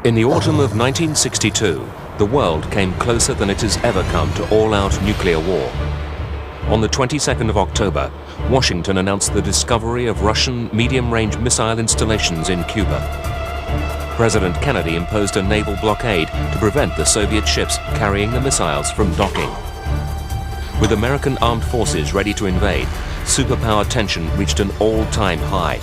In the autumn of 1962, the world came closer than it has ever come to all-out nuclear war. On the 22nd of October, Washington announced the discovery of Russian medium-range missile installations in Cuba. President Kennedy imposed a naval blockade to prevent the Soviet ships carrying the missiles from docking. With American armed forces ready to invade, superpower tension reached an all-time high.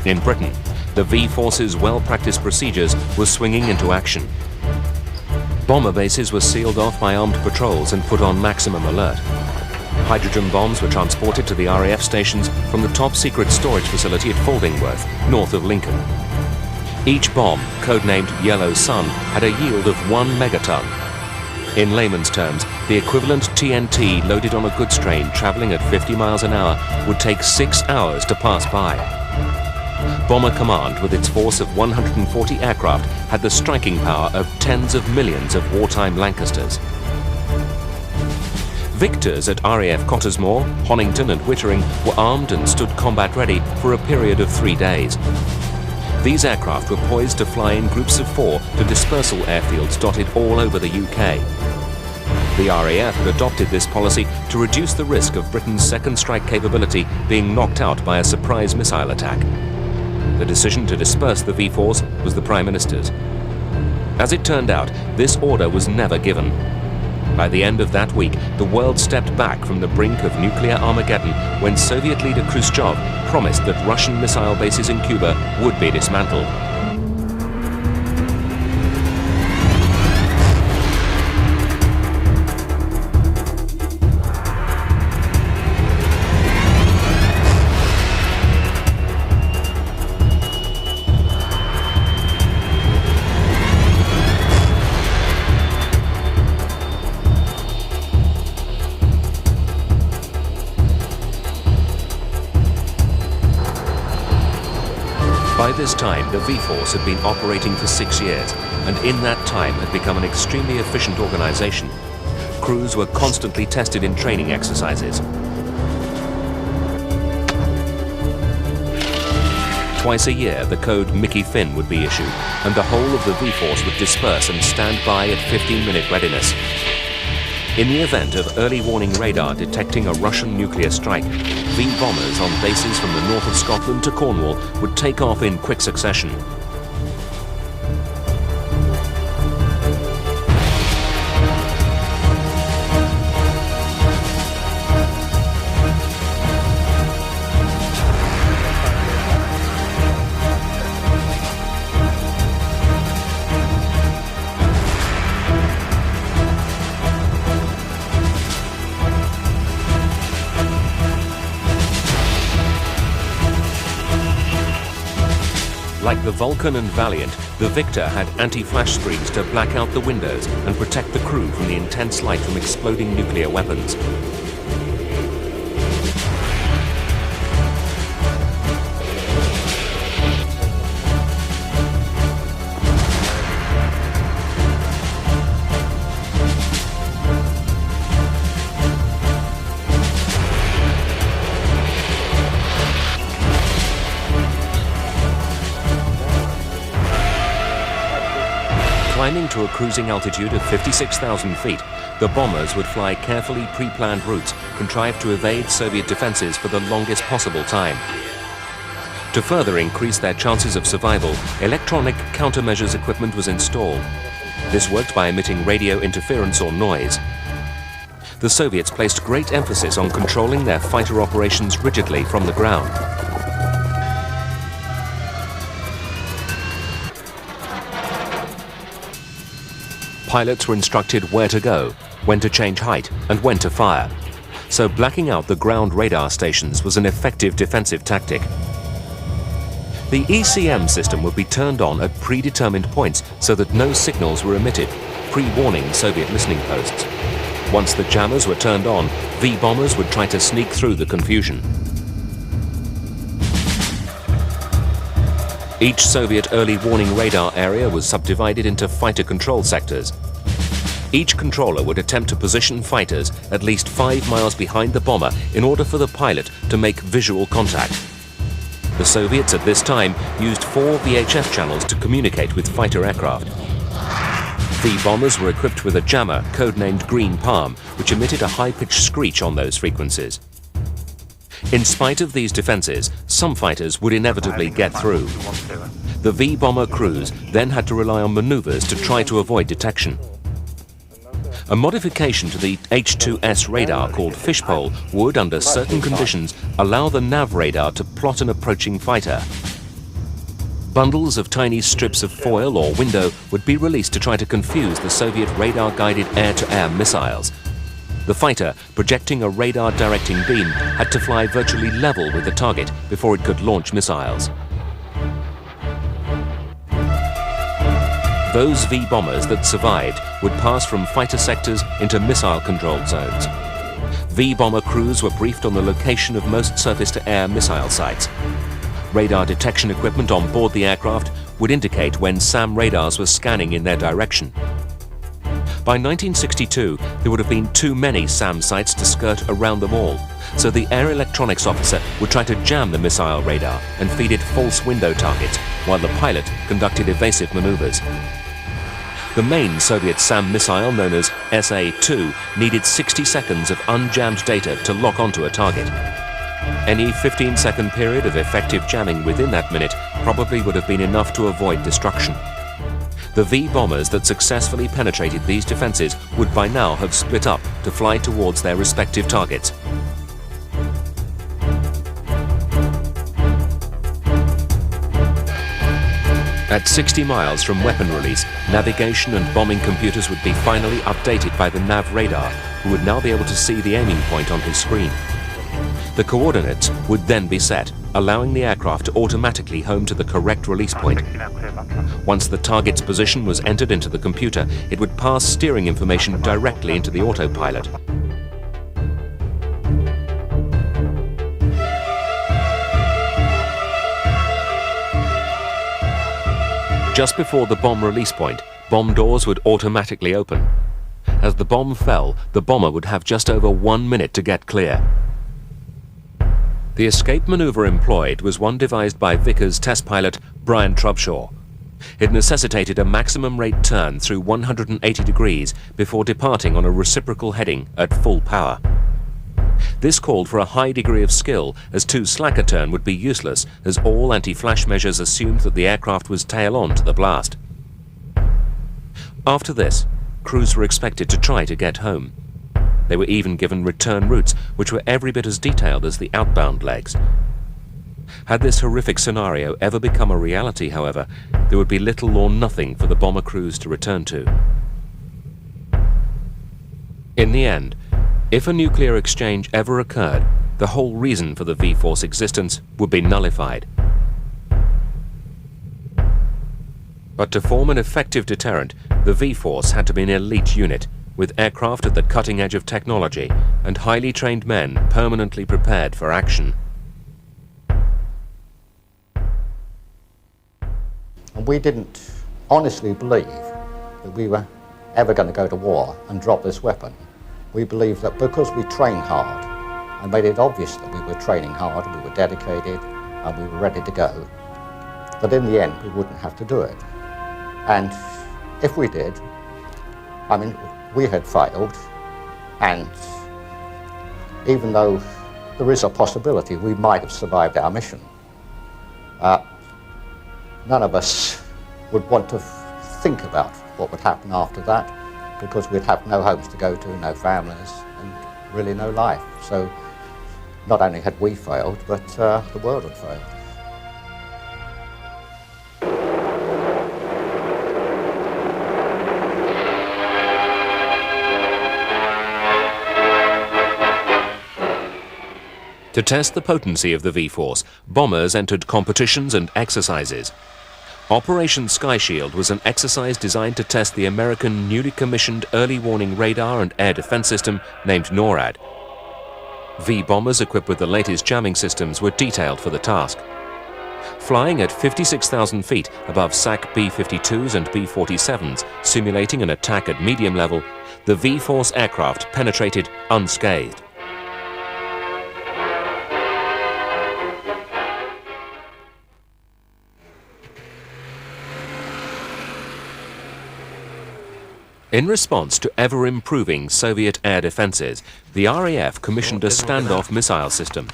In Britain, the V Force's well-practiced procedures were swinging into action. Bomber bases were sealed off by armed patrols and put on maximum alert. Hydrogen bombs were transported to the RAF stations from the top-secret storage facility at Faldingworth, north of Lincoln. Each bomb, codenamed Yellow Sun, had a yield of 1 megaton. In layman's terms, the equivalent TNT loaded on a goods train traveling at 50 miles an hour would take 6 hours to pass by. Bomber Command, with its force of 140 aircraft, had the striking power of tens of millions of wartime Lancasters. Victors at RAF Cottesmore, Honington and Wittering were armed and stood combat ready for a period of 3 days. These aircraft were poised to fly in groups of 4 to dispersal airfields dotted all over the UK. The RAF had adopted this policy to reduce the risk of Britain's second strike capability being knocked out by a surprise missile attack. The decision to disperse the V-Force was the Prime Minister's. As it turned out, this order was never given. By the end of that week, the world stepped back from the brink of nuclear Armageddon when Soviet leader Khrushchev promised that Russian missile bases in Cuba would be dismantled. By this time, the V-Force had been operating for 6 years, and in that time had become an extremely efficient organization. Crews were constantly tested in training exercises. Twice a year, the code Mickey Finn would be issued, and the whole of the V-Force would disperse and stand by at 15-minute readiness. In the event of early warning radar detecting a Russian nuclear strike, V-bombers on bases from the north of Scotland to Cornwall would take off in quick succession. Like the Vulcan and Valiant, the Victor had anti-flash screens to black out the windows and protect the crew from the intense light from exploding nuclear weapons. Climbing to a cruising altitude of 56,000 feet, the bombers would fly carefully pre-planned routes contrived to evade Soviet defenses for the longest possible time. To further increase their chances of survival, electronic countermeasures equipment was installed. This worked by emitting radio interference or noise. The Soviets placed great emphasis on controlling their fighter operations rigidly from the ground. Pilots were instructed where to go, when to change height, and when to fire. So blacking out the ground radar stations was an effective defensive tactic. The ECM system would be turned on at predetermined points so that no signals were emitted, pre-warning Soviet listening posts. Once the jammers were turned on, V-bombers would try to sneak through the confusion. Each Soviet early warning radar area was subdivided into fighter control sectors. Each controller would attempt to position fighters at least 5 miles behind the bomber in order for the pilot to make visual contact. The Soviets at this time used 4 VHF channels to communicate with fighter aircraft. V-bombers were equipped with a jammer codenamed Green Palm, which emitted a high-pitched screech on those frequencies. In spite of these defenses, some fighters would inevitably get through. The V-bomber crews then had to rely on maneuvers to try to avoid detection. A modification to the H-2S radar called fishpole would, under certain conditions, allow the nav radar to plot an approaching fighter. Bundles of tiny strips of foil or window would be released to try to confuse the Soviet radar-guided air-to-air missiles. The fighter, projecting a radar-directing beam, had to fly virtually level with the target before it could launch missiles. Those V-bombers that survived would pass from fighter sectors into missile-controlled zones. V-bomber crews were briefed on the location of most surface-to-air missile sites. Radar detection equipment on board the aircraft would indicate when SAM radars were scanning in their direction. By 1962, there would have been too many SAM sites to skirt around them all, so the air electronics officer would try to jam the missile radar and feed it false window targets, while the pilot conducted evasive maneuvers. The main Soviet SAM missile, known as SA-2, needed 60 seconds of unjammed data to lock onto a target. Any 15-second period of effective jamming within that minute probably would have been enough to avoid destruction. The V-bombers that successfully penetrated these defenses would by now have split up to fly towards their respective targets. At 60 miles from weapon release, navigation and bombing computers would be finally updated by the nav radar, who would now be able to see the aiming point on his screen. The coordinates would then be set, allowing the aircraft to automatically home to the correct release point. Once the target's position was entered into the computer, it would pass steering information directly into the autopilot. Just before the bomb release point, bomb doors would automatically open. As the bomb fell, the bomber would have just over 1 minute to get clear. The escape maneuver employed was one devised by Vickers test pilot Brian Trubshaw. It necessitated a maximum rate turn through 180 degrees before departing on a reciprocal heading at full power. This called for a high degree of skill, as too slack a turn would be useless, as all anti-flash measures assumed that the aircraft was tail-on to the blast. After this, crews were expected to try to get home. They were even given return routes, which were every bit as detailed as the outbound legs. Had this horrific scenario ever become a reality, however, there would be little or nothing for the bomber crews to return to. In the end, if a nuclear exchange ever occurred, the whole reason for the V-Force existence would be nullified. But to form an effective deterrent, the V-Force had to be an elite unit, with aircraft at the cutting edge of technology and highly trained men permanently prepared for action. And we didn't honestly believe that we were ever going to go to war and drop this weapon. We believed that because we trained hard and made it obvious that we were training hard, we were dedicated and we were ready to go, that in the end we wouldn't have to do it. And if we did, I mean, we had failed, and even though there is a possibility we might have survived our mission, none of us would want to think about what would happen after that, because we'd have no homes to go to, no families, and really no life. So not only had we failed, but the world had failed. To test the potency of the V-Force, bombers entered competitions and exercises. Operation Sky Shield was an exercise designed to test the American newly commissioned early warning radar and air defense system named NORAD. V-bombers equipped with the latest jamming systems were detailed for the task. Flying at 56,000 feet above SAC B-52s and B-47s, simulating an attack at medium level, the V-Force aircraft penetrated unscathed. In response to ever-improving Soviet air defenses, the RAF commissioned a standoff missile system.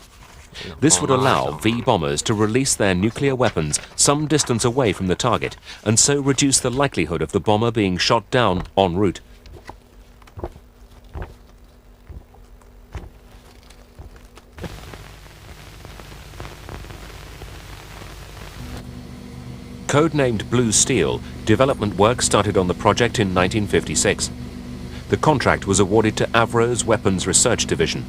This would allow V-bombers to release their nuclear weapons some distance away from the target and so reduce the likelihood of the bomber being shot down en route. Codenamed Blue Steel, development work started on the project in 1956. The contract was awarded to Avro's Weapons Research Division.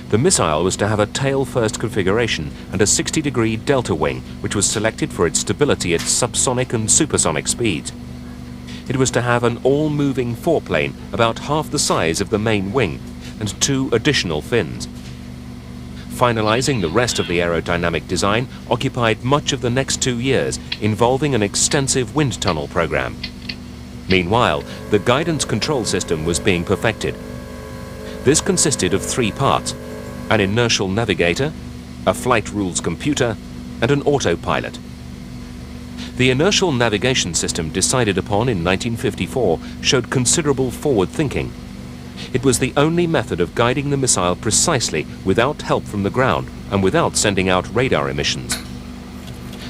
The missile was to have a tail-first configuration and a 60-degree delta wing, which was selected for its stability at subsonic and supersonic speeds. It was to have an all-moving foreplane about half the size of the main wing and 2 additional fins. Finalizing the rest of the aerodynamic design occupied much of the next 2 years, involving an extensive wind tunnel program. Meanwhile, the guidance control system was being perfected. This consisted of 3 parts: an inertial navigator, a flight rules computer, and an autopilot. The inertial navigation system decided upon in 1954 showed considerable forward thinking. It was the only method of guiding the missile precisely without help from the ground and without sending out radar emissions.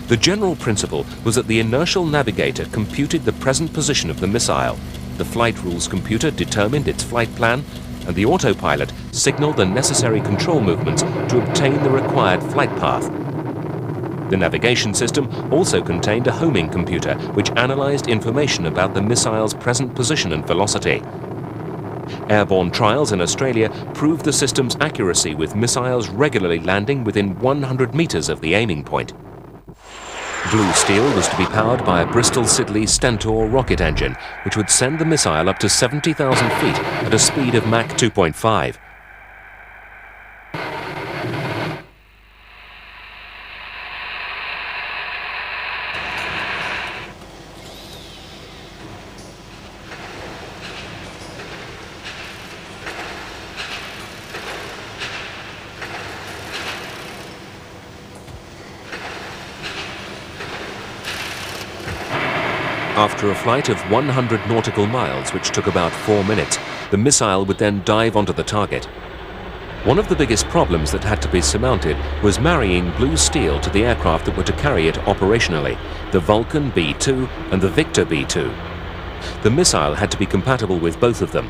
The general principle was that the inertial navigator computed the present position of the missile, the flight rules computer determined its flight plan, and the autopilot signaled the necessary control movements to obtain the required flight path. The navigation system also contained a homing computer which analyzed information about the missile's present position and velocity. Airborne trials in Australia proved the system's accuracy, with missiles regularly landing within 100 meters of the aiming point. Blue Steel was to be powered by a Bristol Siddeley Stentor rocket engine, which would send the missile up to 70,000 feet at a speed of Mach 2.5. After a flight of 100 nautical miles, which took about 4 minutes, the missile would then dive onto the target. One of the biggest problems that had to be surmounted was marrying Blue Steel to the aircraft that were to carry it operationally, the Vulcan B-2 and the Victor B-2. The missile had to be compatible with both of them.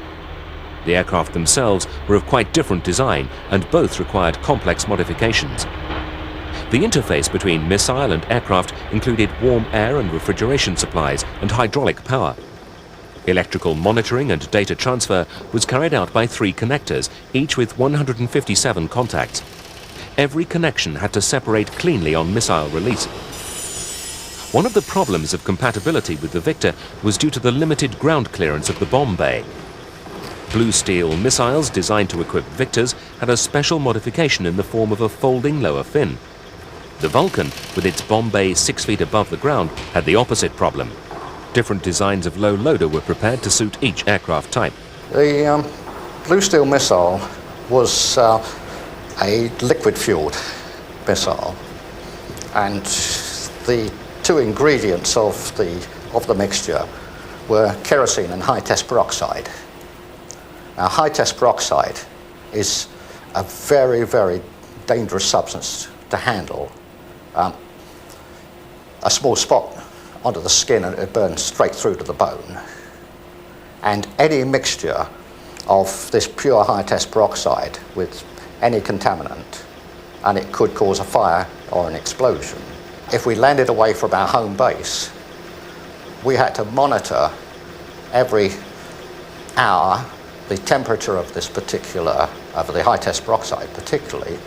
The aircraft themselves were of quite different design, and both required complex modifications. The interface between missile and aircraft included warm air and refrigeration supplies and hydraulic power. Electrical monitoring and data transfer was carried out by 3 connectors, each with 157 contacts. Every connection had to separate cleanly on missile release. One of the problems of compatibility with the Victor was due to the limited ground clearance of the bomb bay. Blue Steel missiles designed to equip Victors had a special modification in the form of a folding lower fin. The Vulcan, with its bomb bay 6 feet above the ground, had the opposite problem. Different designs of low loader were prepared to suit each aircraft type. The Blue Steel missile was a liquid-fueled missile, and the 2 ingredients of the mixture were kerosene and high-test peroxide. Now, high-test peroxide is a very, very dangerous substance to handle. A small spot onto the skin and it burns straight through to the bone. And any mixture of this pure high-test peroxide with any contaminant, and it could cause a fire or an explosion. If we landed away from our home base, we had to monitor every hour the temperature of this particular, of the high-test peroxide particularly,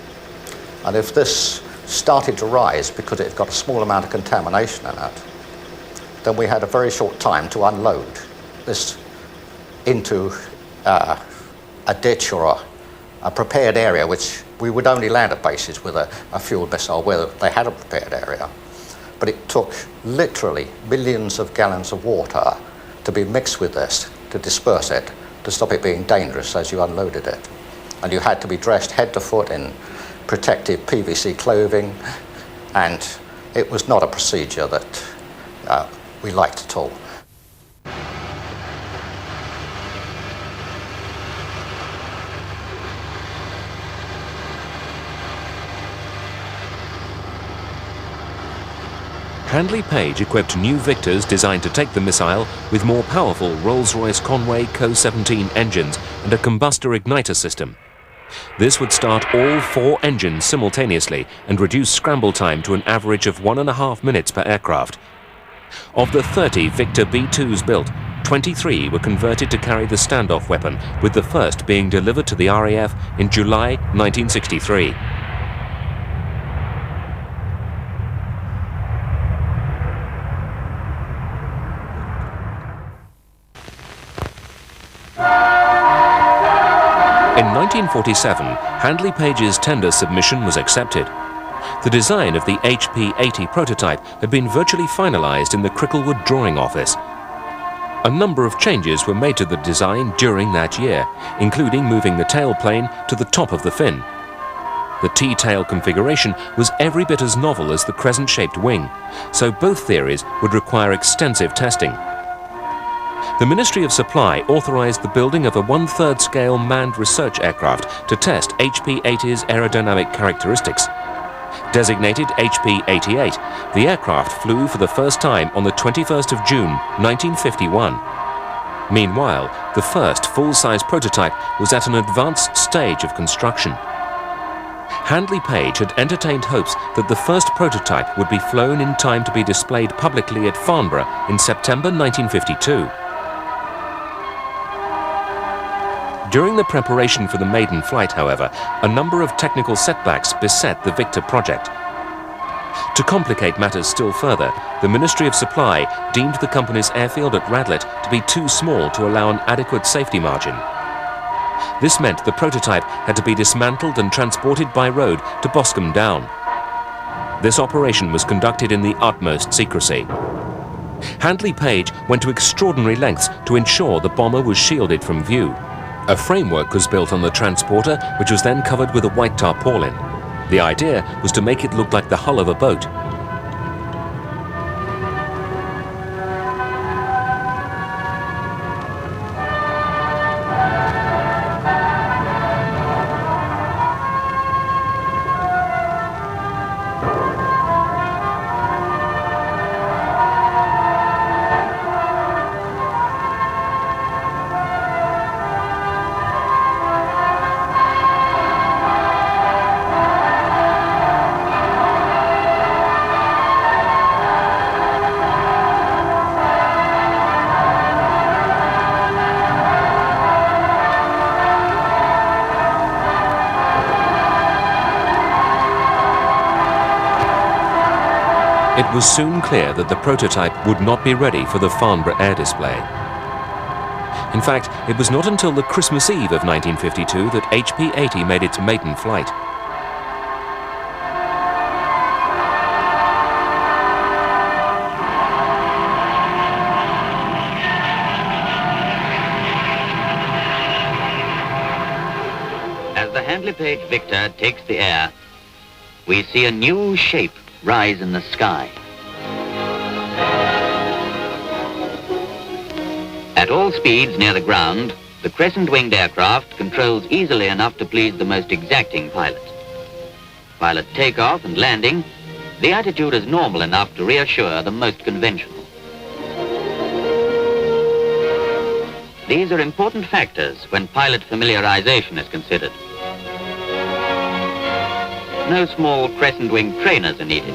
and if this started to rise because it got a small amount of contamination in it, then we had a very short time to unload this into a ditch or a prepared area, which we would only land at bases with a fueled missile where they had a prepared area. But it took literally millions of gallons of water to be mixed with this, to disperse it, to stop it being dangerous as you unloaded it. And you had to be dressed head to foot in protective PVC clothing, and it was not a procedure that we liked at all. Handley Page equipped new Victors designed to take the missile with more powerful Rolls-Royce Conway Co-17 engines and a combustor igniter system. This would start all 4 engines simultaneously and reduce scramble time to an average of 1.5 minutes per aircraft. Of the 30 Victor B-2s built, 23 were converted to carry the standoff weapon, with the first being delivered to the RAF in July 1963. In 1947, Handley Page's tender submission was accepted. The design of the HP-80 prototype had been virtually finalized in the Cricklewood drawing office. A number of changes were made to the design during that year, including moving the tailplane to the top of the fin. The T-tail configuration was every bit as novel as the crescent-shaped wing, so both theories would require extensive testing. The Ministry of Supply authorized the building of a 1/3 scale manned research aircraft to test HP-80's aerodynamic characteristics. Designated HP-88, the aircraft flew for the first time on the 21st of June, 1951. Meanwhile, the first full-size prototype was at an advanced stage of construction. Handley Page had entertained hopes that the first prototype would be flown in time to be displayed publicly at Farnborough in September 1952. During the preparation for the maiden flight, however, a number of technical setbacks beset the Victor project. To complicate matters still further, the Ministry of Supply deemed the company's airfield at Radlett to be too small to allow an adequate safety margin. This meant the prototype had to be dismantled and transported by road to Boscombe Down. This operation was conducted in the utmost secrecy. Handley Page went to extraordinary lengths to ensure the bomber was shielded from view. A framework was built on the transporter, which was then covered with a white tarpaulin. The idea was to make it look like the hull of a boat. It was soon clear that the prototype would not be ready for the Farnborough air display. In fact, it was not until the Christmas Eve of 1952 that HP-80 made its maiden flight. As the Handley Page Victor takes the air, we see a new shape rise in the sky. At all speeds near the ground, the crescent-winged aircraft controls easily enough to please the most exacting pilot. While at takeoff and landing, the attitude is normal enough to reassure the most conventional. These are important factors when pilot familiarization is considered. No small crescent-wing trainers are needed.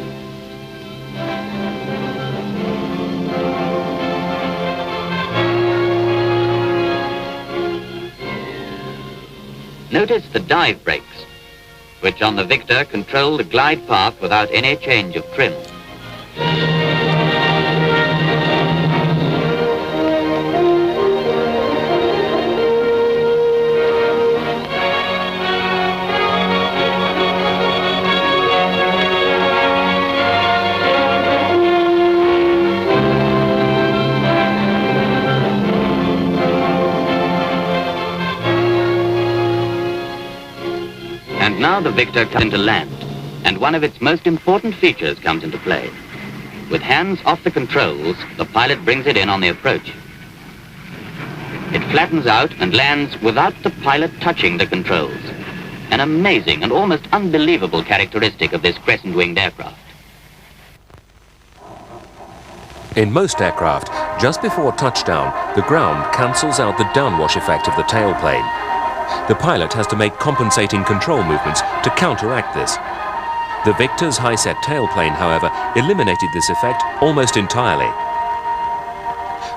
Notice the dive brakes, which on the Victor control the glide path without any change of trim. Now the Victor comes into land, and one of its most important features comes into play. With hands off the controls, the pilot brings it in on the approach. It flattens out and lands without the pilot touching the controls. An amazing and almost unbelievable characteristic of this crescent-winged aircraft. In most aircraft, just before touchdown, the ground cancels out the downwash effect of the tailplane. The pilot has to make compensating control movements to counteract this. The Victor's high-set tailplane, however, eliminated this effect almost entirely.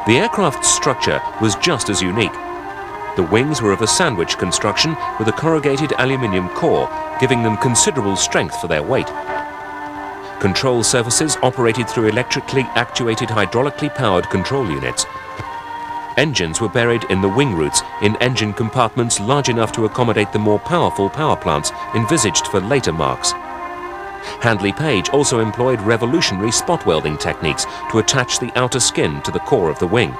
The aircraft's structure was just as unique. The wings were of a sandwich construction with a corrugated aluminium core, giving them considerable strength for their weight. Control surfaces operated through electrically actuated hydraulically powered control units. Engines were buried in the wing roots in engine compartments large enough to accommodate the more powerful power plants envisaged for later Marks. Handley Page also employed revolutionary spot welding techniques to attach the outer skin to the core of the wing.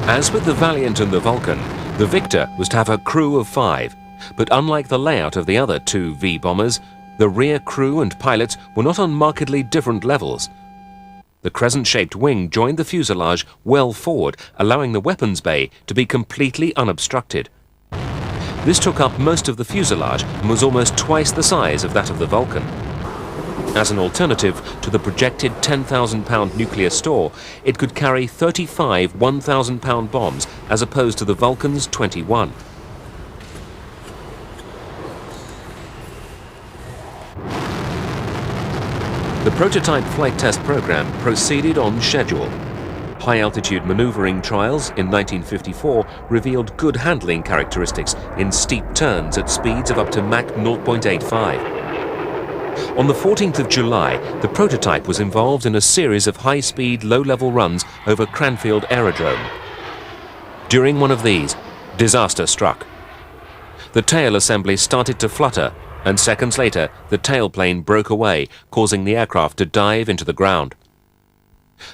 As with the Valiant and the Vulcan, the Victor was to have a crew of 5, but unlike the layout of the other two V bombers, the rear crew and pilots were not on markedly different levels. The crescent-shaped wing joined the fuselage well forward, allowing the weapons bay to be completely unobstructed. This took up most of the fuselage and was almost twice the size of that of the Vulcan. As an alternative to the projected 10,000-pound nuclear store, it could carry 35 1,000-pound bombs as opposed to the Vulcan's 21. The prototype flight test program proceeded on schedule. High-altitude maneuvering trials in 1954 revealed good handling characteristics in steep turns at speeds of up to Mach 0.85. On the 14th of July, the prototype was involved in a series of high-speed, low-level runs over Cranfield Aerodrome. During one of these, disaster struck. The tail assembly started to flutter, and seconds later, the tailplane broke away, causing the aircraft to dive into the ground.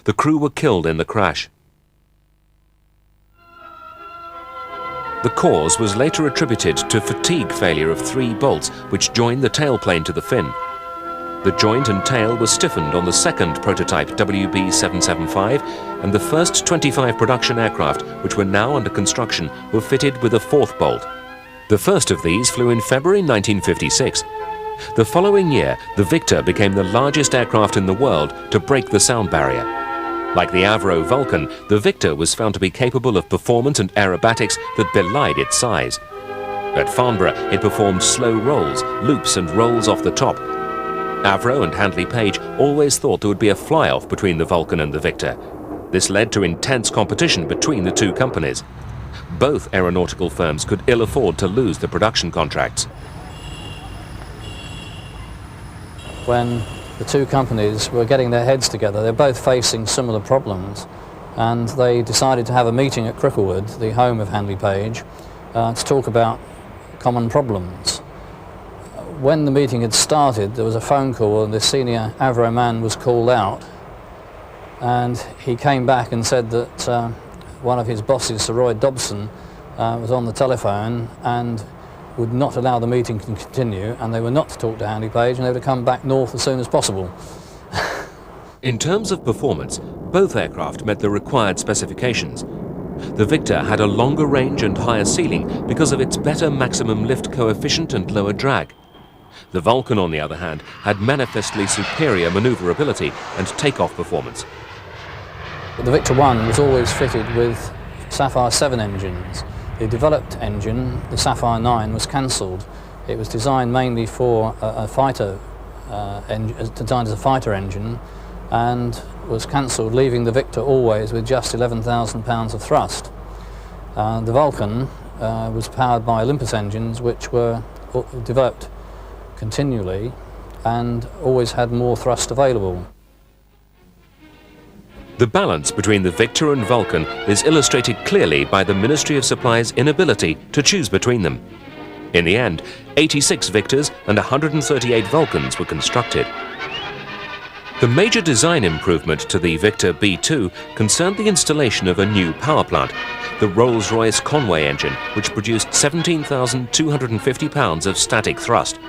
The crew were killed in the crash. The cause was later attributed to fatigue failure of 3 bolts which joined the tailplane to the fin. The joint and tail were stiffened on the second prototype WB-775, and the first 25 production aircraft, which were now under construction, were fitted with a 4th bolt. The first of these flew in February 1956. The following year, the Victor became the largest aircraft in the world to break the sound barrier. Like the Avro Vulcan, the Victor was found to be capable of performance and aerobatics that belied its size. At Farnborough, it performed slow rolls, loops and rolls off the top. Avro and Handley Page always thought there would be a fly-off between the Vulcan and the Victor. This led to intense competition between the two companies. Both aeronautical firms could ill afford to lose the production contracts. When the two companies were getting their heads together, they're both facing similar problems, and they decided to have a meeting at Cricklewood, the home of Handley Page, to talk about common problems. When the meeting had started, there was a phone call, and the senior Avro man was called out, and he came back and said that one of his bosses, Sir Roy Dobson, was on the telephone and would not allow the meeting to continue, and they were not to talk to Handley Page, and they were to come back north as soon as possible. In terms of performance, both aircraft met the required specifications. The Victor had a longer range and higher ceiling because of its better maximum lift coefficient and lower drag. The Vulcan, on the other hand, had manifestly superior maneuverability and takeoff performance. The Victor 1 was always fitted with Sapphire 7 engines. The developed engine, the Sapphire 9, was cancelled. It was designed mainly for a fighter, designed as a fighter engine, and was cancelled, leaving the Victor always with just 11,000 pounds of thrust. The Vulcan was powered by Olympus engines, which were developed continually and always had more thrust available. The balance between the Victor and Vulcan is illustrated clearly by the Ministry of Supply's inability to choose between them. In the end, 86 Victors and 138 Vulcans were constructed. The major design improvement to the Victor B2 concerned the installation of a new power plant, the Rolls-Royce Conway engine, which produced 17,250 pounds of static thrust.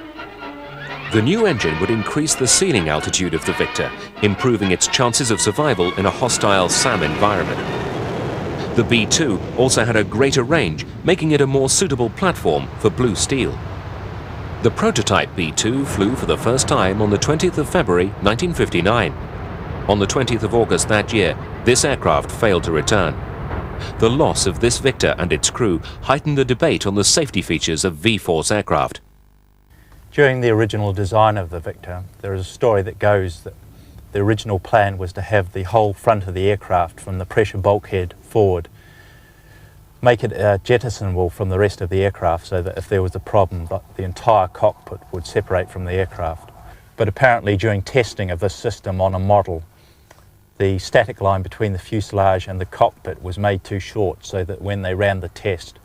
The new engine would increase the ceiling altitude of the Victor, improving its chances of survival in a hostile SAM environment. The B-2 also had a greater range, making it a more suitable platform for Blue Steel. The prototype B-2 flew for the first time on the 20th of February 1959. On the 20th of August that year, this aircraft failed to return. The loss of this Victor and its crew heightened the debate on the safety features of V-Force aircraft. During the original design of the Victor, there is a story that goes that the original plan was to have the whole front of the aircraft from the pressure bulkhead forward, make it jettisonable from the rest of the aircraft so that if there was a problem, the entire cockpit would separate from the aircraft. But apparently during testing of this system on a model, the static line between the fuselage and the cockpit was made too short so that when they ran the test,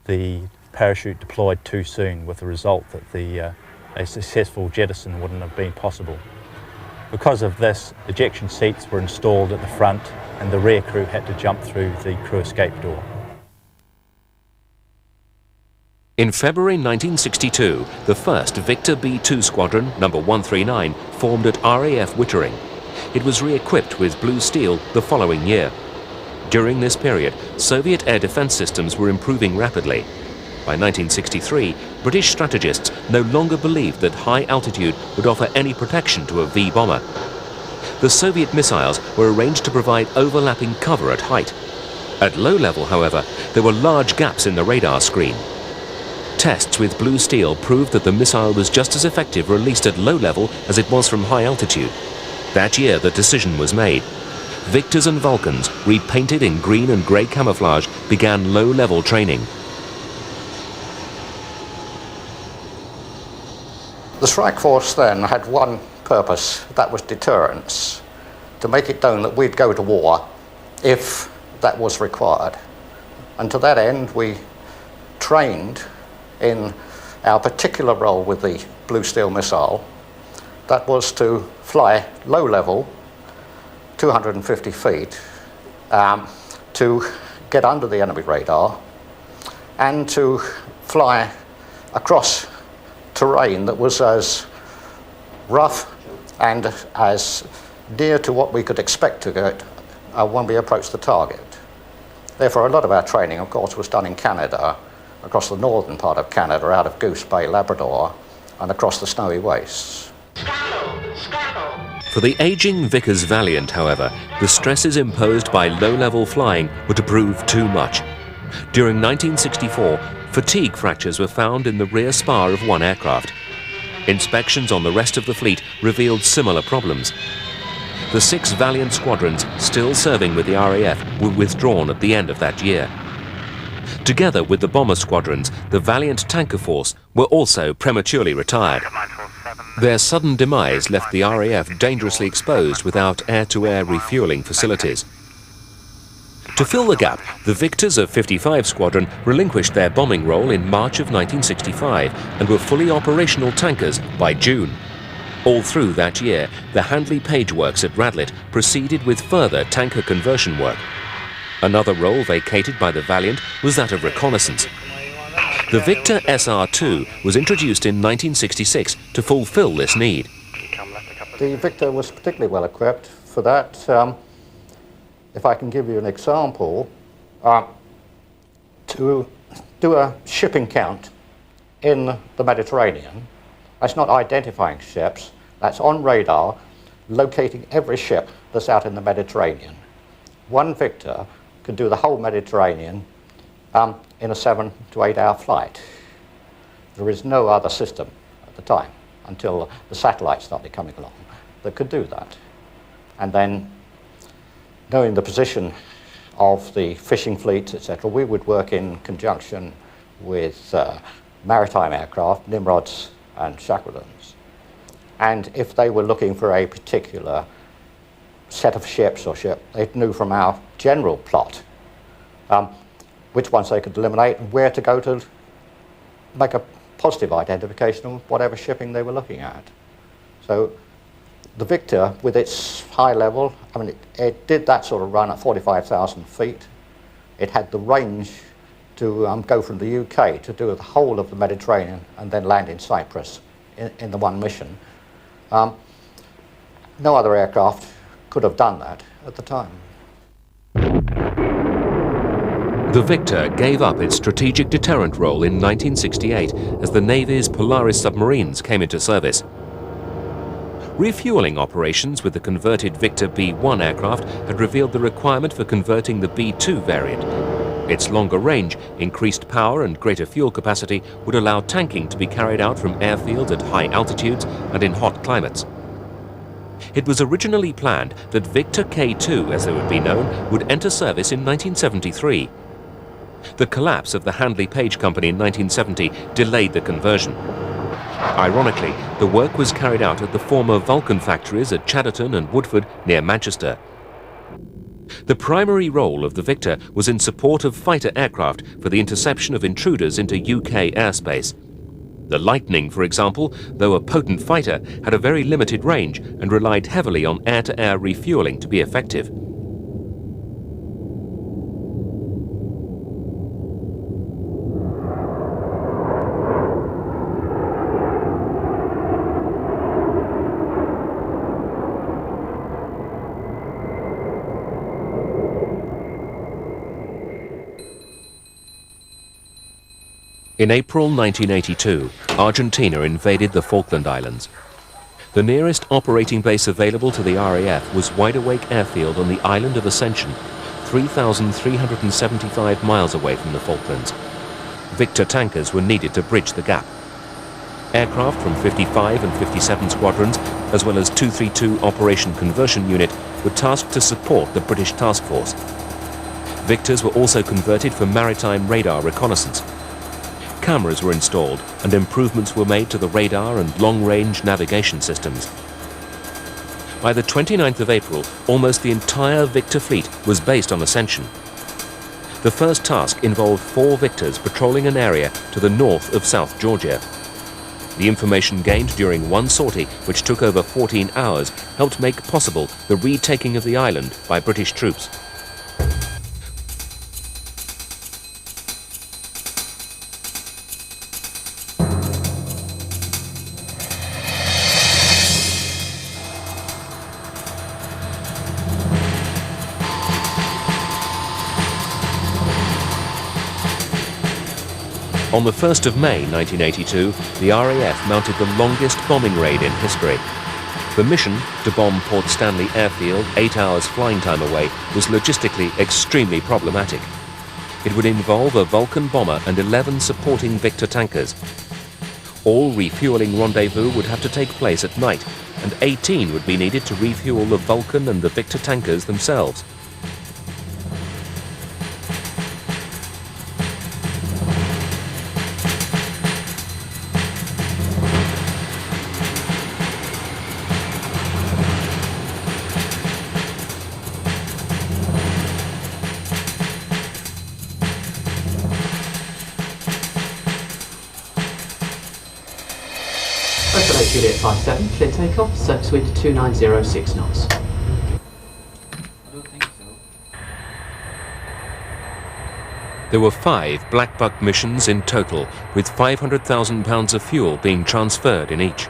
the parachute deployed too soon, with the result that a successful jettison wouldn't have been possible. Because of this, ejection seats were installed at the front and the rear crew had to jump through the crew escape door. In February 1962, the first Victor B-2 Squadron, number 139, formed at RAF Wittering. It was re-equipped with Blue Steel the following year. During this period, Soviet air defense systems were improving rapidly. By 1963, British strategists no longer believed that high altitude would offer any protection to a V-bomber. The Soviet missiles were arranged to provide overlapping cover at height. At low level, however, there were large gaps in the radar screen. Tests with Blue Steel proved that the missile was just as effective released at low level as it was from high altitude. That year, the decision was made. Victors and Vulcans, repainted in green and grey camouflage, began low-level training. The strike force then had one purpose, that was deterrence, to make it known that we'd go to war if that was required. And to that end, we trained in our particular role with the Blue Steel missile. That was to fly low level, 250 feet, to get under the enemy radar and to fly across terrain that was as rough and as near to what we could expect to get when we approached the target. Therefore, a lot of our training, of course, was done in Canada, across the northern part of Canada, out of Goose Bay, Labrador, and across the snowy wastes. For the aging Vickers Valiant, however, the stresses imposed by low-level flying were to prove too much. During 1964, fatigue fractures were found in the rear spar of one aircraft. Inspections on the rest of the fleet revealed similar problems. The 6 Valiant squadrons still serving with the RAF were withdrawn at the end of that year. Together with the bomber squadrons, the Valiant tanker force were also prematurely retired. Their sudden demise left the RAF dangerously exposed without air-to-air refueling facilities. To fill the gap, the Victors of 55 Squadron relinquished their bombing role in March of 1965 and were fully operational tankers by June. All through that year, the Handley Page Works at Radlett proceeded with further tanker conversion work. Another role vacated by the Valiant was that of reconnaissance. The Victor SR-2 was introduced in 1966 to fulfill this need. The Victor was particularly well equipped for that. If I can give you an example, to do a shipping count in the Mediterranean, that's not identifying ships, that's on radar, locating every ship that's out in the Mediterranean. One Victor could do the whole Mediterranean in a 7 to 8 hour flight. There is no other system at the time, until the satellites started coming along, that could do that. And then, knowing the position of the fishing fleets, etc., we would work in conjunction with maritime aircraft, Nimrods and Shackletons. And if they were looking for a particular set of ships or ship, they knew from our general plot which ones they could eliminate and where to go to make a positive identification of whatever shipping they were looking at. So the Victor, with its high level, I mean, it did that sort of run at 45,000 feet. It had the range to go from the UK to do the whole of the Mediterranean and then land in Cyprus in the one mission. No other aircraft could have done that at the time. The Victor gave up its strategic deterrent role in 1968 as the Navy's Polaris submarines came into service. Refueling operations with the converted Victor B-1 aircraft had revealed the requirement for converting the B-2 variant. Its longer range, increased power and greater fuel capacity would allow tanking to be carried out from airfields at high altitudes and in hot climates. It was originally planned that Victor K-2, as it would be known, would enter service in 1973. The collapse of the Handley Page Company in 1970 delayed the conversion. Ironically, the work was carried out at the former Vulcan factories at Chadderton and Woodford near Manchester. The primary role of the Victor was in support of fighter aircraft for the interception of intruders into UK airspace. The Lightning, for example, though a potent fighter, had a very limited range and relied heavily on air-to-air refueling to be effective. In April 1982, Argentina invaded the Falkland Islands. The nearest operating base available to the RAF was Wide Awake Airfield on the island of Ascension, 3,375 miles away from the Falklands. Victor tankers were needed to bridge the gap. Aircraft from 55 and 57 squadrons, as well as 232 Operation Conversion Unit, were tasked to support the British task force. Victors were also converted for maritime radar reconnaissance. Cameras were installed and improvements were made to the radar and long-range navigation systems. By the 29th of April, almost the entire Victor fleet was based on Ascension. The first task involved 4 Victors patrolling an area to the north of South Georgia. The information gained during one sortie, which took over 14 hours, helped make possible the retaking of the island by British troops. On the 1st of May 1982, the RAF mounted the longest bombing raid in history. The mission, to bomb Port Stanley Airfield 8 hours flying time away, was logistically extremely problematic. It would involve a Vulcan bomber and 11 supporting Victor tankers. All refueling rendezvous would have to take place at night, and 18 would be needed to refuel the Vulcan and the Victor tankers themselves. Juliet 57, clear takeoff, circuit suite 2906 knots. There were 5 Black Buck missions in total, with 500,000 pounds of fuel being transferred in each.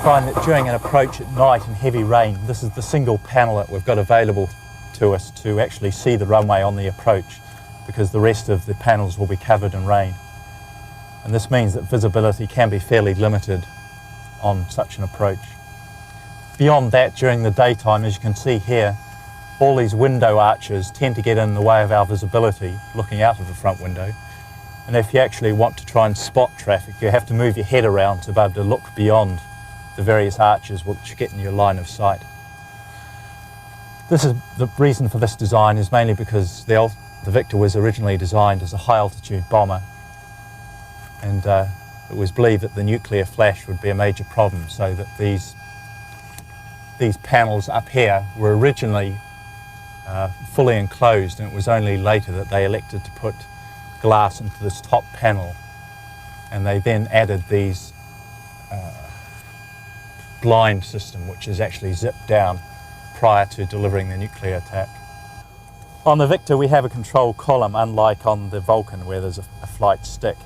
Find that during an approach at night in heavy rain, this is the single panel that we've got available to us to actually see the runway on the approach, because the rest of the panels will be covered in rain. And this means that visibility can be fairly limited on such an approach. Beyond that, during the daytime, as you can see here, all these window arches tend to get in the way of our visibility looking out of the front window. And if you actually want to try and spot traffic, you have to move your head around to be able to look beyond the various arches which get in your line of sight. The reason for this design is mainly because the Victor was originally designed as a high altitude bomber, and it was believed that the nuclear flash would be a major problem, so that these panels up here were originally fully enclosed, and it was only later that they elected to put glass into this top panel, and they then added these blind system which is actually zipped down prior to delivering the nuclear attack. On the Victor we have a control column, unlike on the Vulcan where there's a flight stick.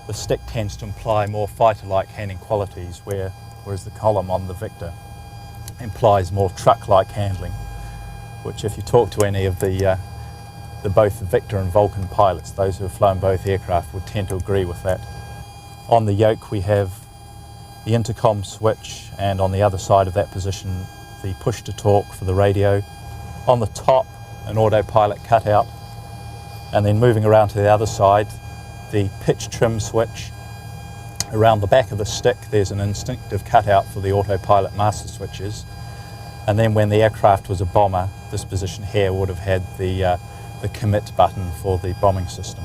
The stick tends to imply more fighter-like handling qualities, whereas the column on the Victor implies more truck-like handling, which if you talk to any of both the Victor and Vulcan pilots, those who have flown both aircraft, would tend to agree with that. On the yoke we have the intercom switch, and on the other side of that position the push-to-talk for the radio. On the top, an autopilot cutout, and then moving around to the other side, the pitch trim switch. Around the back of the stick there's an instinctive cutout for the autopilot master switches, and then when the aircraft was a bomber, this position here would have had the commit button for the bombing system.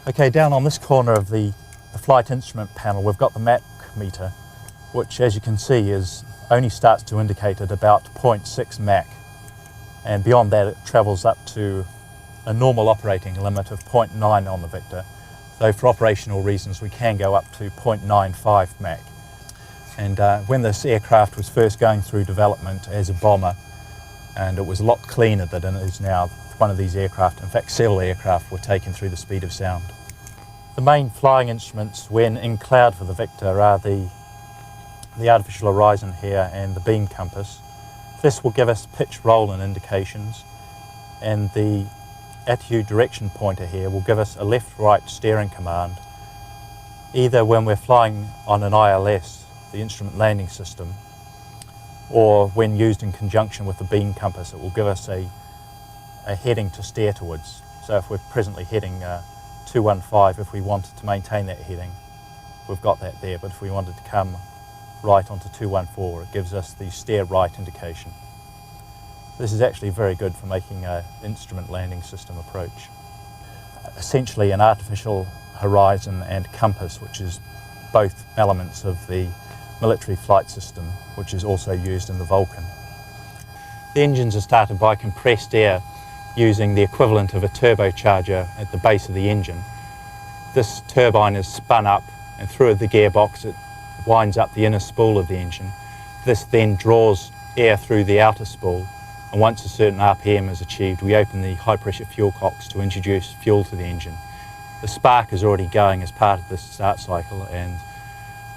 Okay, down on this corner of the flight instrument panel we've got the Mach meter, which as you can see only starts to indicate at about 0.6 Mach, and beyond that it travels up to a normal operating limit of 0.9 on the Victor, though for operational reasons we can go up to 0.95 Mach. And when this aircraft was first going through development as a bomber, and it was a lot cleaner than it is now, one of these aircraft, in fact several aircraft, were taken through the speed of sound. The main flying instruments when in cloud for the Victor are the artificial horizon here and the beam compass. This will give us pitch roll and indications, and the attitude direction pointer here will give us a left-right steering command, either when we're flying on an ILS, the instrument landing system, or when used in conjunction with the beam compass it will give us a heading to steer towards. So if we're presently heading 215, if we wanted to maintain that heading, we've got that there, but if we wanted to come right onto 214, it gives us the steer right indication. This is actually very good for making an instrument landing system approach. Essentially an artificial horizon and compass, which is both elements of the military flight system, which is also used in the Vulcan. The engines are started by compressed air using the equivalent of a turbocharger at the base of the engine. This turbine is spun up, and through the gearbox it winds up the inner spool of the engine. This then draws air through the outer spool, and once a certain RPM is achieved we open the high pressure fuel cocks to introduce fuel to the engine. The spark is already going as part of the start cycle, and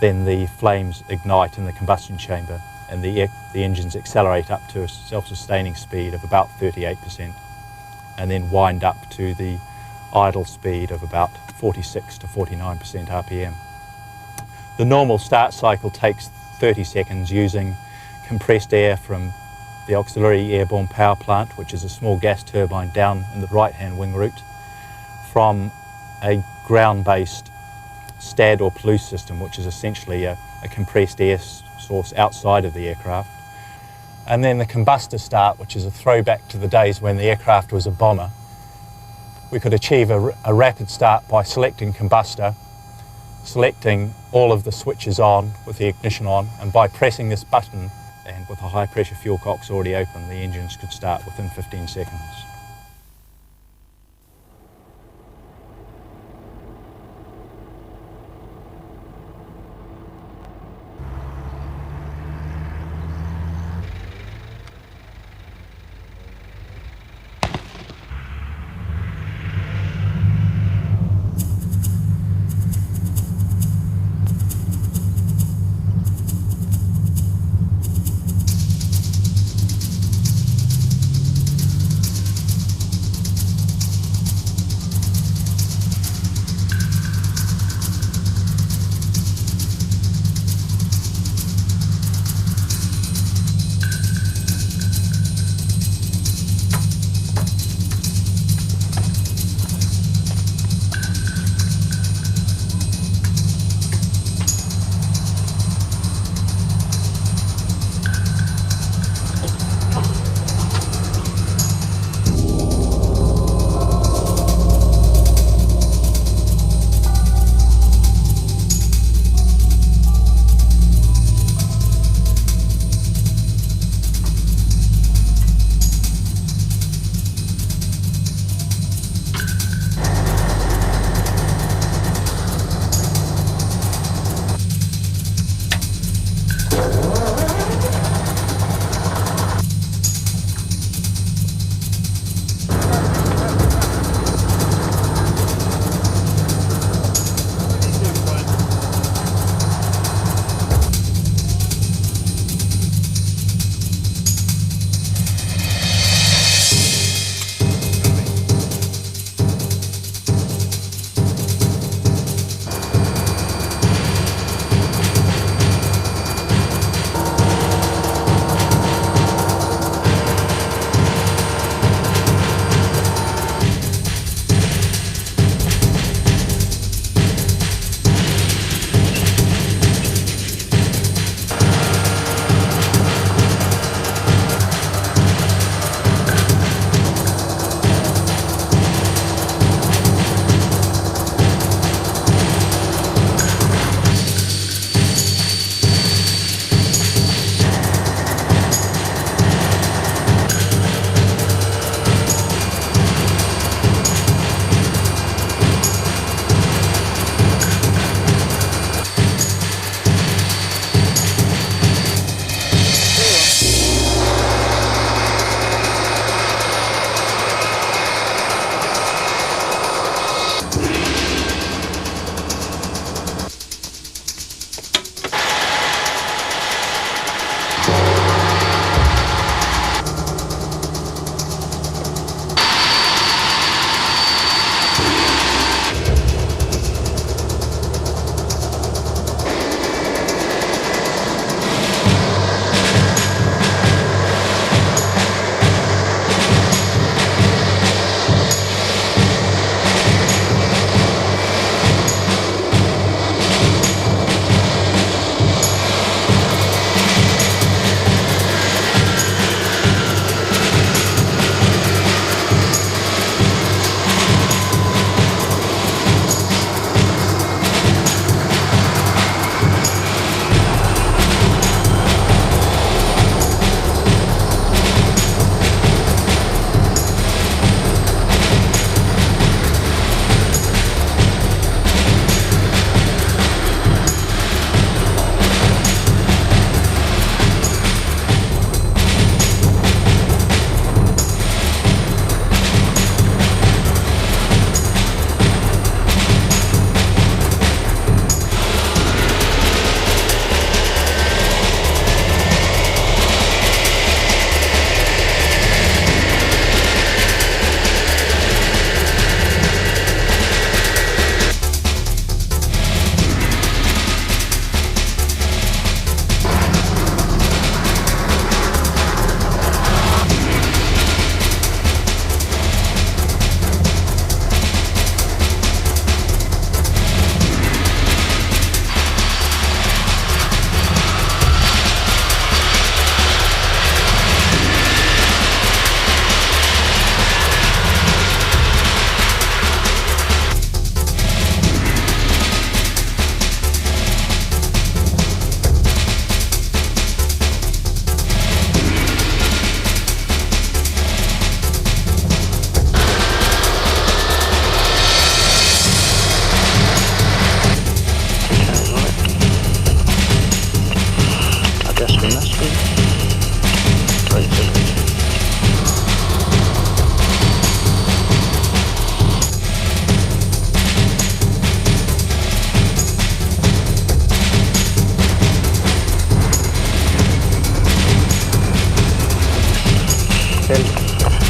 then the flames ignite in the combustion chamber, and the engines accelerate up to a self-sustaining speed of about 38%, and then wind up to the idle speed of about 46 to 49% RPM. The normal start cycle takes 30 seconds using compressed air from the auxiliary airborne power plant, which is a small gas turbine down in the right-hand wing route, from a ground-based STAD or Palouse system, which is essentially a compressed air source outside of the aircraft. And then the combustor start, which is a throwback to the days when the aircraft was a bomber. We could achieve a rapid start by selecting combustor, selecting all of the switches on with the ignition on, and by pressing this button, and with the high pressure fuel cocks already open, the engines could start within 15 seconds.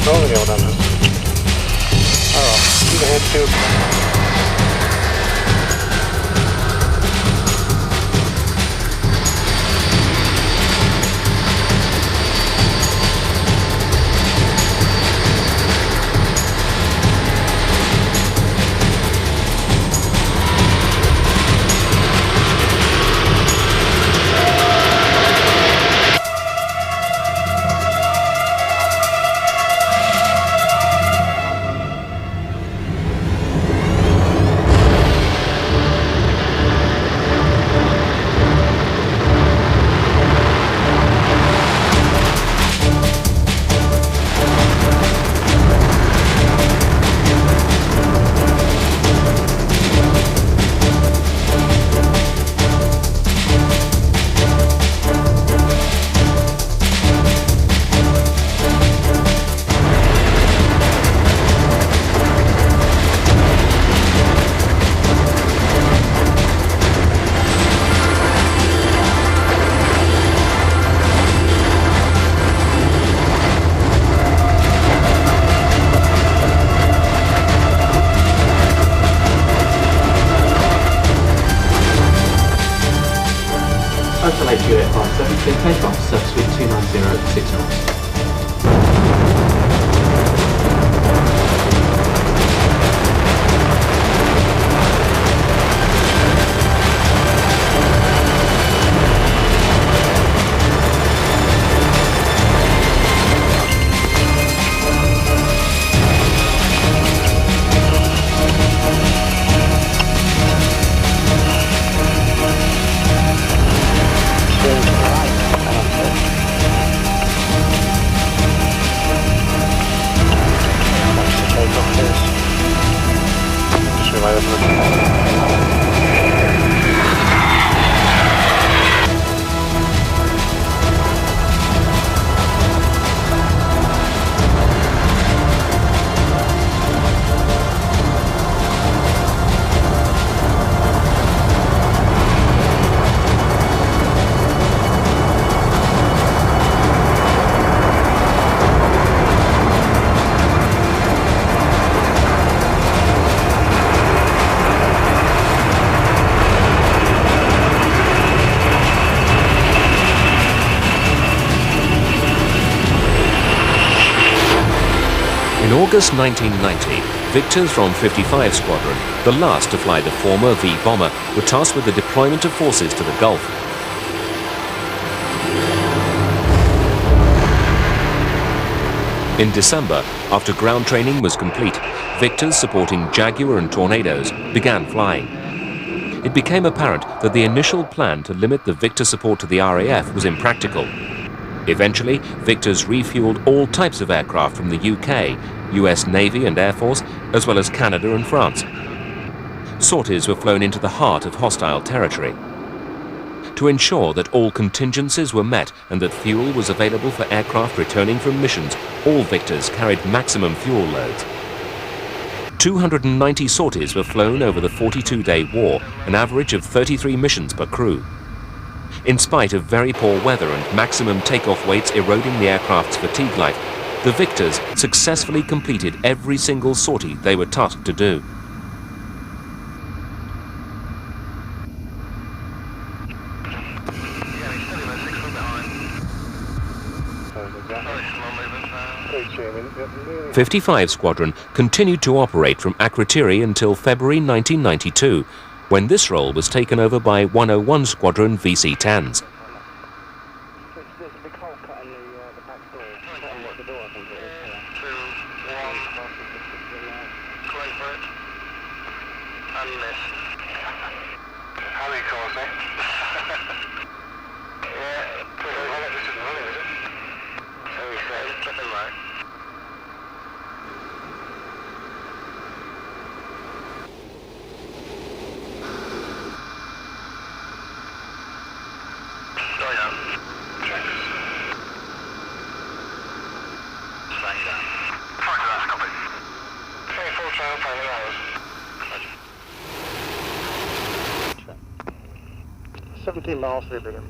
Rolling out on this. Alright, ahead too. Hotel HQ 857, clear takeoff, surface wind 290 6 knots. In August 1990, victors from 55 Squadron, the last to fly the former V bomber, were tasked with the deployment of forces to the Gulf. In December, after ground training was complete, victors supporting Jaguar and Tornadoes began flying. It became apparent that the initial plan to limit the Victor support to the RAF was impractical. Eventually, victors refueled all types of aircraft from the UK, US Navy and Air Force, as well as Canada and France. Sorties were flown into the heart of hostile territory. To ensure that all contingencies were met and that fuel was available for aircraft returning from missions, all victors carried maximum fuel loads. 290 sorties were flown over the 42-day war, an average of 33 missions per crew. In spite of very poor weather and maximum takeoff weights eroding the aircraft's fatigue life, the victors successfully completed every single sortie they were tasked to do. Yep. 55 Squadron continued to operate from Akrotiri until February 1992, when this role was taken over by 101 Squadron VC-10s. 17 miles, 3 begin.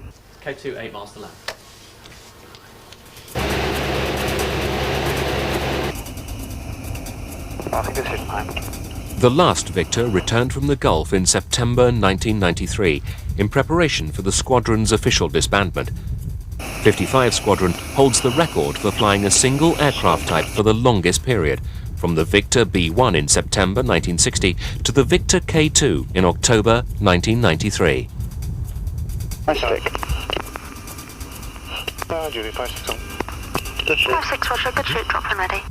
K2, 8 miles to land. I think this is time. The last Victor returned from the Gulf in September 1993 in preparation for the squadron's official disbandment. 55 Squadron holds the record for flying a single aircraft type for the longest period, from the Victor B-1 in September 1960 to the Victor K-2 in October 1993. Stick. Judy, 5-6 on. Good shoot. 5-6, Roger, good shoot, drop and ready.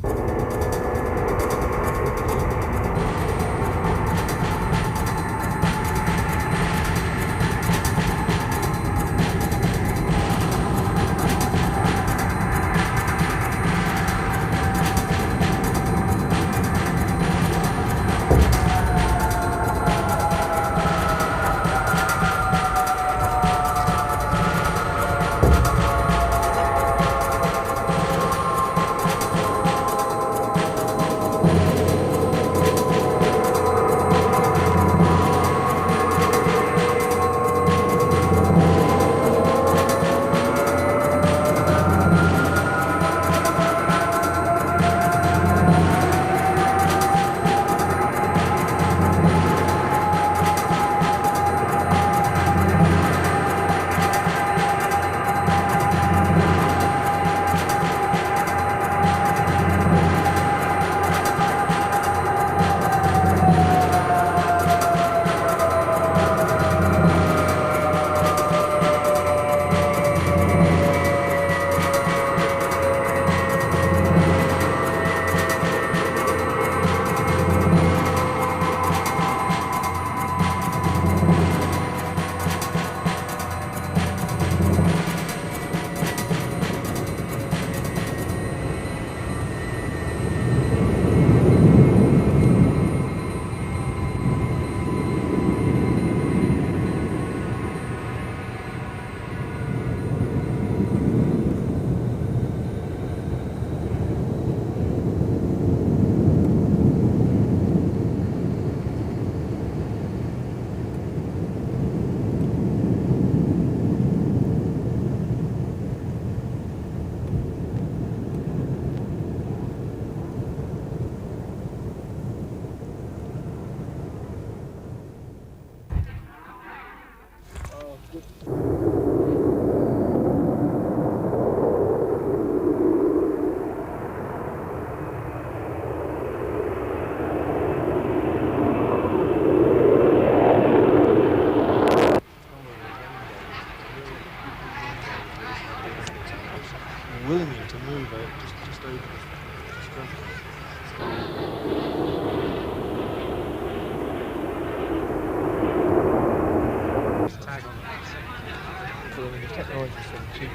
Willing to move it, just over. Tag on that. So the technology is so cheap.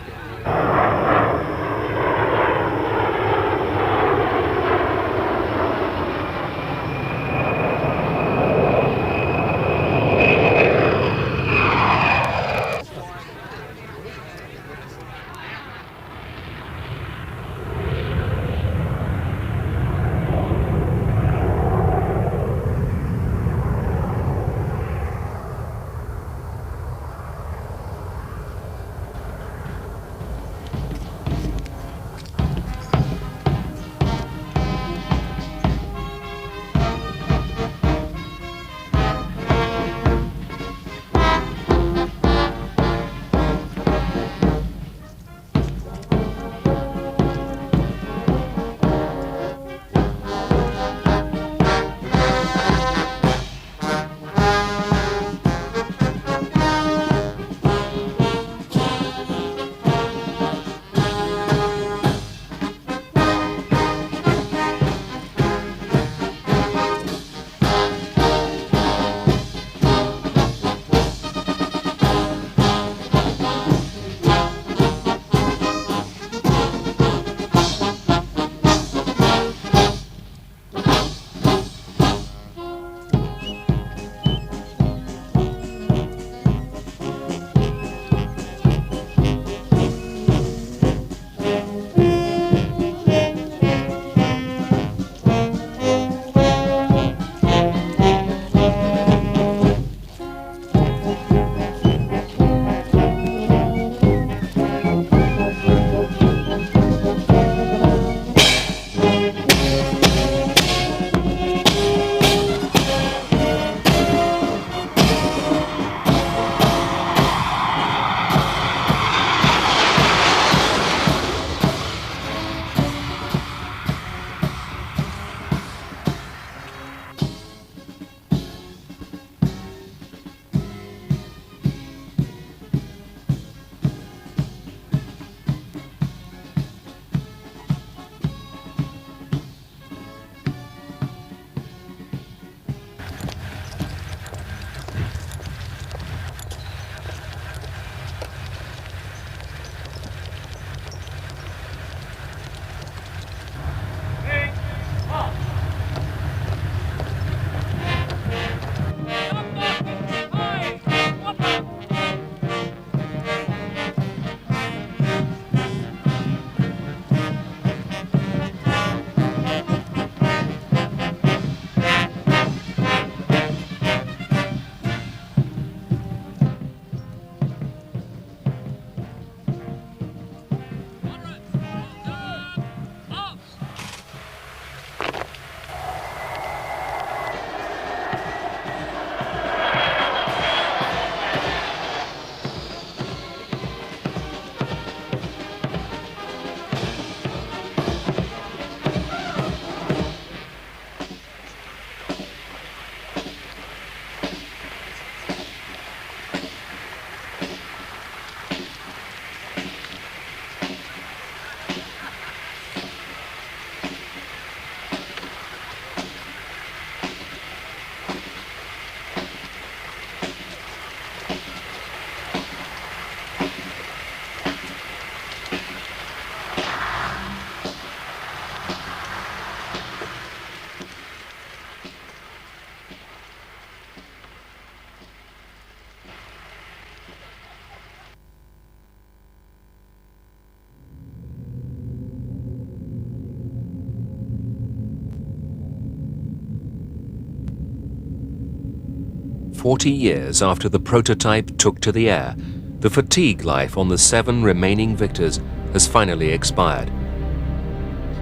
40 years after the prototype took to the air, the fatigue life on the 7 remaining Victors has finally expired.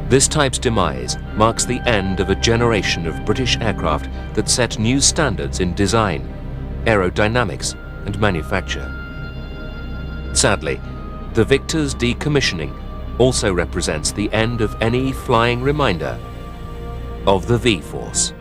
This type's demise marks the end of a generation of British aircraft that set new standards in design, aerodynamics, and manufacture. Sadly, the Victor's decommissioning also represents the end of any flying reminder of the V-Force.